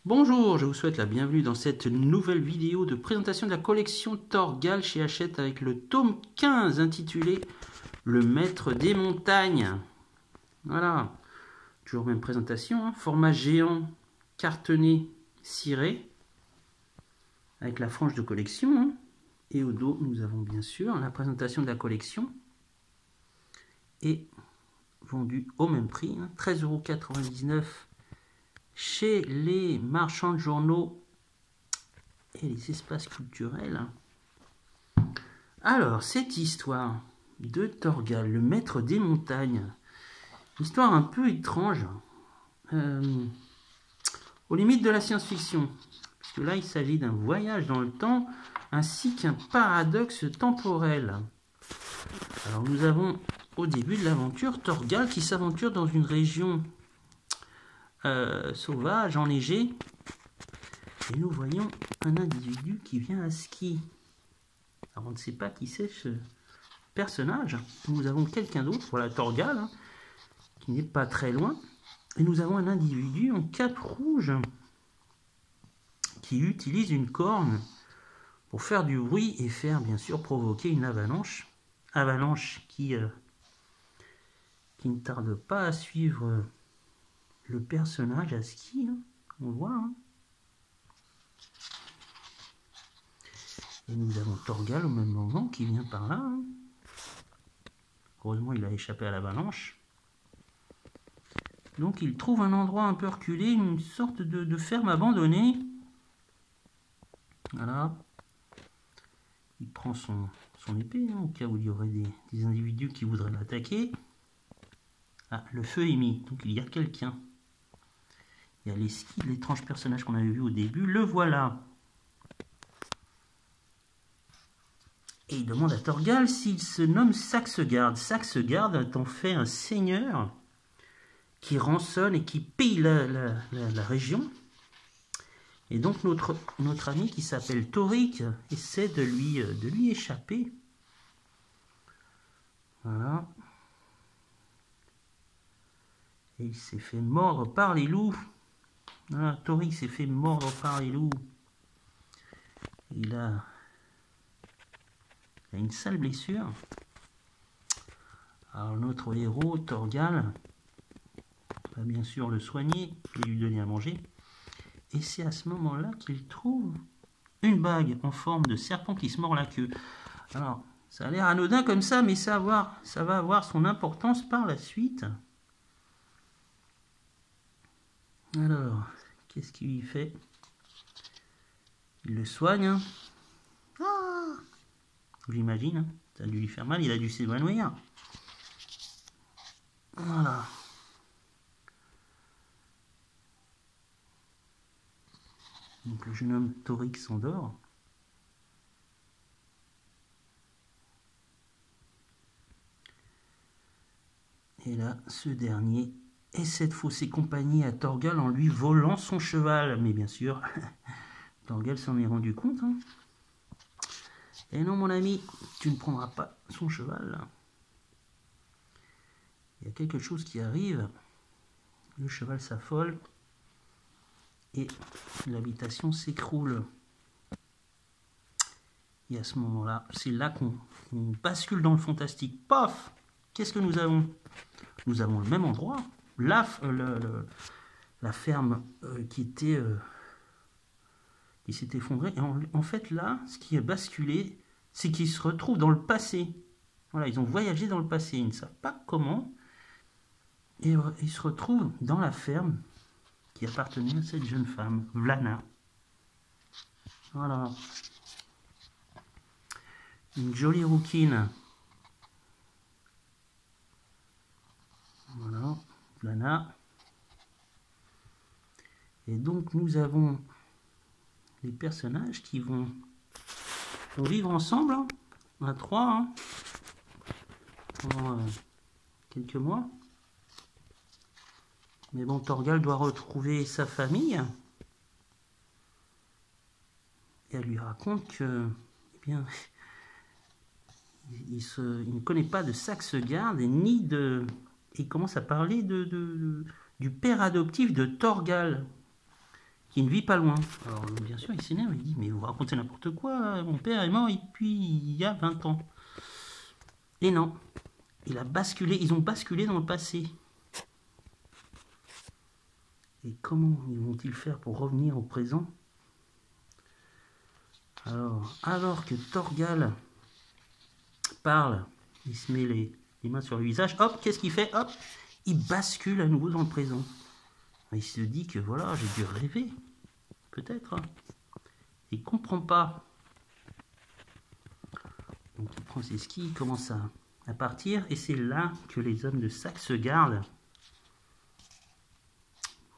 Bonjour, je vous souhaite la bienvenue dans cette nouvelle vidéo de présentation de la collection Torgal chez Hachette avec le tome 15 intitulé Le Maître des Montagnes. Voilà, toujours même présentation, hein. Format géant, cartonné, ciré, avec la frange de collection. Hein. Et au dos, nous avons bien sûr la présentation de la collection. Et vendu au même prix, hein, 13,99 € chez les marchands de journaux et les espaces culturels. Alors, cette histoire de Torgal, le maître des montagnes, histoire un peu étrange, aux limites de la science-fiction, puisque là, il s'agit d'un voyage dans le temps, ainsi qu'un paradoxe temporel. Alors, nous avons au début de l'aventure Torgal qui s'aventure dans une région sauvage, enneigée, et nous voyons un individu qui vient à ski. Alors on ne sait pas qui c'est ce personnage. Nous avons quelqu'un d'autre, voilà Torgal, hein, qui n'est pas très loin, et nous avons un individu en cape rouge qui utilise une corne pour faire du bruit et faire bien sûr provoquer une avalanche qui ne tarde pas à suivre le personnage à ski, hein. On voit. Hein. Et nous avons Torgal au même moment qui vient par là. Hein. Heureusement, il a échappé à l'avalanche. Donc, il trouve un endroit un peu reculé, une sorte de ferme abandonnée. Voilà. Il prend son épée, hein, au cas où il y aurait des individus qui voudraient l'attaquer. Ah, le feu est mis, donc il y a quelqu'un. Il y a les skis de l'étrange personnage qu'on avait vu au début. Le voilà. Et il demande à Torgal s'il se nomme Saxegard. Saxegard est en fait un seigneur qui rançonne et qui pille la région. Et donc notre ami qui s'appelle Toric essaie de lui échapper. Voilà. Et il s'est fait mordre par les loups. Voilà, Toric s'est fait mordre par les loups. Il a une sale blessure. Alors notre héros, Torgal, va bien sûr le soigner et lui donner à manger. Et c'est à ce moment-là qu'il trouve une bague en forme de serpent qui se mord la queue. Alors, ça a l'air anodin comme ça, mais ça va avoir son importance par la suite. Alors, qu'est-ce qu'il lui fait? Il le soigne. Hein. Ah, j'imagine, hein. Ça a dû lui faire mal, il a dû s'évanouir. Voilà. Donc le jeune homme Toric s'endort. Et là, ce dernier essaie de fausser compagnie à Torgal en lui volant son cheval. Mais bien sûr, Torgal s'en est rendu compte. Hein. Et non, mon ami, tu ne prendras pas son cheval. Il y a quelque chose qui arrive. Le cheval s'affole. Et l'habitation s'écroule. Et à ce moment-là, c'est là qu'on bascule dans le fantastique. Paf! Qu'est-ce que nous avons? Nous avons le même endroit. La ferme qui s'est effondrée. Et en fait, là, ce qui a basculé, c'est qu'ils se retrouvent dans le passé. Voilà, ils ont voyagé dans le passé. Ils ne savent pas comment. Et ils se retrouvent dans la ferme qui appartenait à cette jeune femme, Vlana. Voilà. Une jolie rouquine. Voilà, Vlana. Et donc nous avons les personnages qui vont vivre ensemble, hein, à trois, hein, pendant quelques mois. Mais bon, Torgal doit retrouver sa famille. Et elle lui raconte que, eh bien, il ne connaît pas de Saxegard et il commence à parler du père adoptif de Torgal. qui ne vit pas loin. Alors bien sûr, il s'énerve, il dit, mais vous racontez n'importe quoi, mon père est mort depuis il y a 20 ans. Et non, il a basculé, ils ont basculé dans le passé. Et comment vont-ils faire pour revenir au présent? Alors que Thorgal parle, il se met les mains sur le visage, hop, qu'est-ce qu'il fait? Hop, il bascule à nouveau dans le présent. Il se dit que voilà, j'ai dû rêver, peut-être. Il comprend pas. Donc il prend ses skis, il commence à partir, et c'est là que les hommes de Saxe-Garde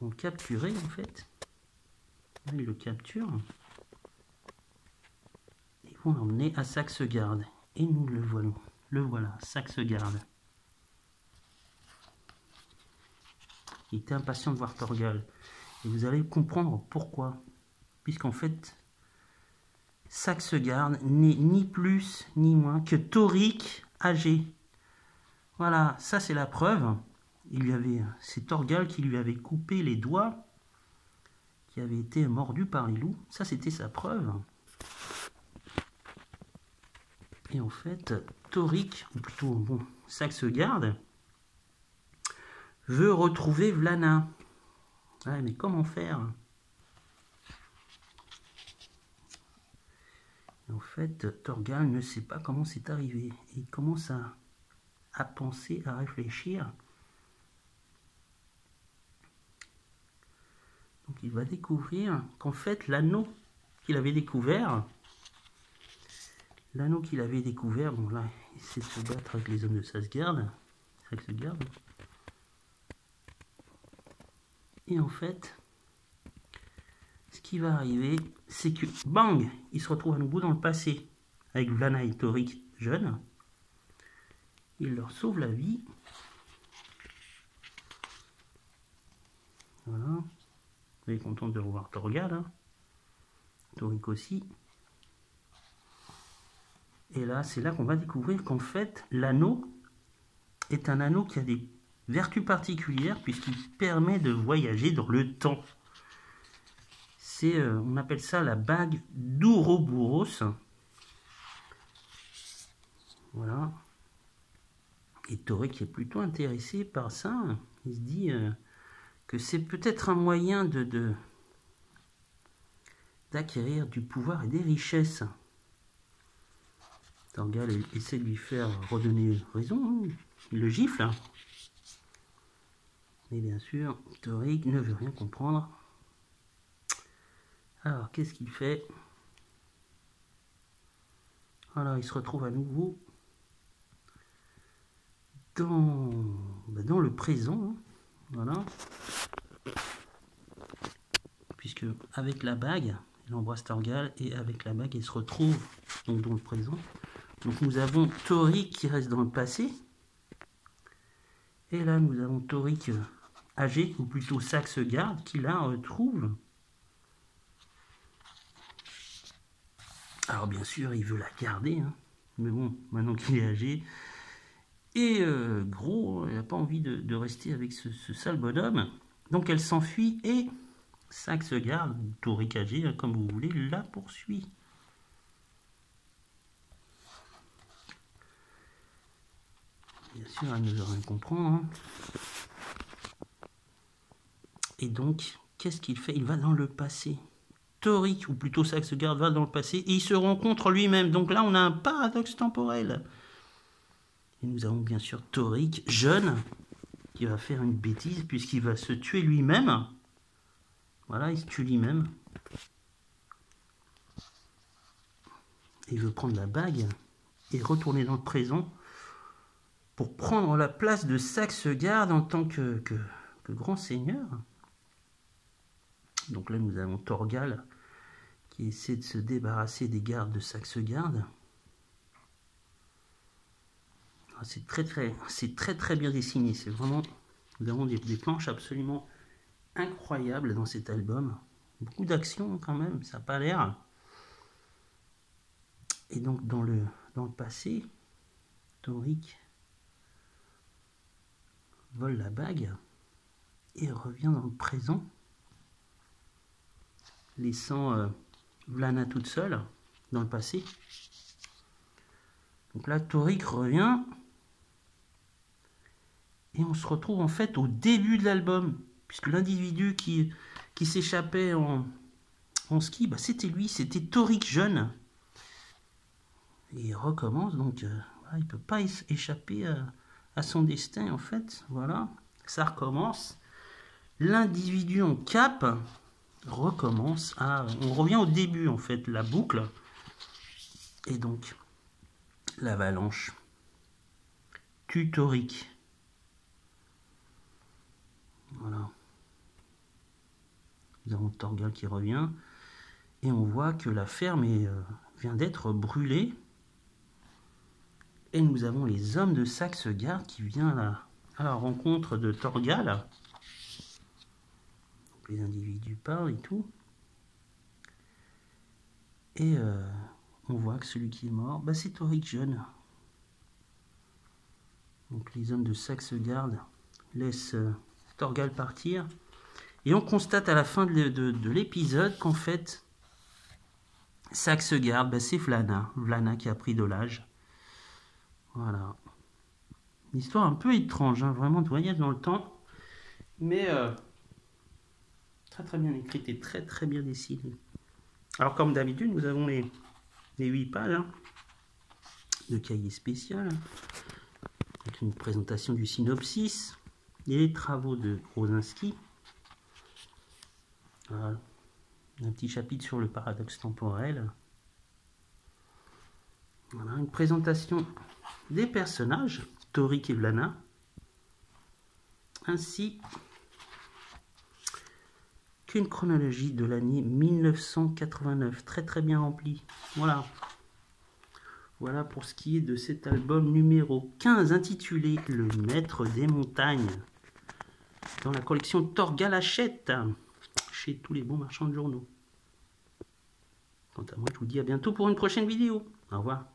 vont le capturer en fait. Ils le capturent. Ils vont l'emmener à Saxe-Garde. Et nous le voilà, Saxe-Garde. Il était impatient de voir Thorgal. Et vous allez comprendre pourquoi. Puisqu'en fait, Saxe-Garde n'est ni plus ni moins que Thorik âgé. Voilà, ça c'est la preuve. C'est Thorgal qui lui avait coupé les doigts, qui avait été mordu par les loups. Ça c'était sa preuve. Et en fait, Thorik, ou plutôt bon, Saxe-Garde, veut retrouver Vlana. Ouais, mais comment faire? Et en fait, Thorgal ne sait pas comment c'est arrivé. Et il commence à penser, à réfléchir. Donc il va découvrir qu'en fait, l'anneau qu'il avait découvert, bon là, il essaie de se battre avec les hommes de Saxe-Garde. Et en fait, ce qui va arriver, c'est que, bang, il se retrouve à nouveau dans le passé, avec Vlana et Thorik jeunes. Il leur sauve la vie. Voilà. Il est content de revoir Thorgal, hein. Thorik aussi. Et là, c'est là qu'on va découvrir qu'en fait, l'anneau est un anneau qui a des vertus particulières puisqu'il permet de voyager dans le temps. On appelle ça la bague d'Ouroboros. Voilà. Et Thorik est plutôt intéressé par ça. Il se dit que c'est peut-être un moyen d'acquérir du pouvoir et des richesses. Thorgal essaie de lui faire redonner raison. Il le gifle. Mais bien sûr, Thorik ne veut rien comprendre. Alors, qu'est-ce qu'il fait? Voilà, il se retrouve à nouveau dans le présent. Voilà. Puisque avec la bague, il embrasse Thorgal et avec la bague, il se retrouve donc dans le présent. Donc nous avons Thorik qui reste dans le passé. Et là, nous avons Thorik âgé, ou plutôt Saxe-Garde, qui la retrouve. Alors bien sûr, il veut la garder, hein. Mais bon, maintenant qu'il est âgé, et gros, il n'a pas envie de rester avec ce sale bonhomme. Donc elle s'enfuit et Saxe-Garde, ou Thorik âgé, comme vous voulez, la poursuit. Bien sûr, elle ne veut rien comprendre, hein. Et donc, qu'est-ce qu'il fait? Il va dans le passé. Thorik, ou plutôt Saxe-Garde, va dans le passé et il se rencontre lui-même. Donc là, on a un paradoxe temporel. Et nous avons bien sûr Thorik, jeune, qui va faire une bêtise puisqu'il va se tuer lui-même. Voilà, il se tue lui-même. Il veut prendre la bague et retourner dans le présent pour prendre la place de Saxe-Garde en tant que grand seigneur. Donc là, nous avons Thorgal qui essaie de se débarrasser des gardes de Saxe-Garde. C'est très bien dessiné. C'est vraiment, nous avons des planches absolument incroyables dans cet album. Beaucoup d'action quand même, ça n'a pas l'air. Et donc dans le passé, Thorik vole la bague et revient dans le présent. laissant Vlana toute seule dans le passé. Donc là, Toric revient. Et on se retrouve en fait au début de l'album. Puisque l'individu qui s'échappait en ski, bah, c'était lui, c'était Toric jeune. Et il recommence, donc voilà, il ne peut pas échapper à son destin en fait. Voilà, ça recommence. L'individu en cap recommence à... On revient au début en fait, la boucle. Et donc, l'avalanche tue Toric. Voilà. Nous avons Thorgal qui revient. Et on voit que la ferme vient d'être brûlée. Et nous avons les hommes de Saxe-Garde qui viennent à la rencontre de Thorgal. Donc les individus parlent et tout. Et on voit que celui qui est mort, bah, c'est Toric jeune. Donc les hommes de Saxe-Garde laissent Thorgal partir. Et on constate à la fin de l'épisode qu'en fait, Saxe-Garde, bah, c'est Vlana qui a pris de l'âge. Voilà. Une histoire un peu étrange, hein, vraiment de voyage dans le temps. Mais très très bien écrite et très très bien dessinée. Alors comme d'habitude, nous avons les 8 pages hein, de cahier spécial. Avec une présentation du synopsis et les travaux de Rosinski. Voilà. Un petit chapitre sur le paradoxe temporel. Voilà, une présentation des personnages, Toric et Vlana, ainsi qu'une chronologie de l'année 1989, très très bien remplie. Voilà. Voilà pour ce qui est de cet album numéro 15 intitulé Le Maître des Montagnes, dans la collection Thorgal Hachette, chez tous les bons marchands de journaux. Quant à moi, je vous dis à bientôt pour une prochaine vidéo. Au revoir.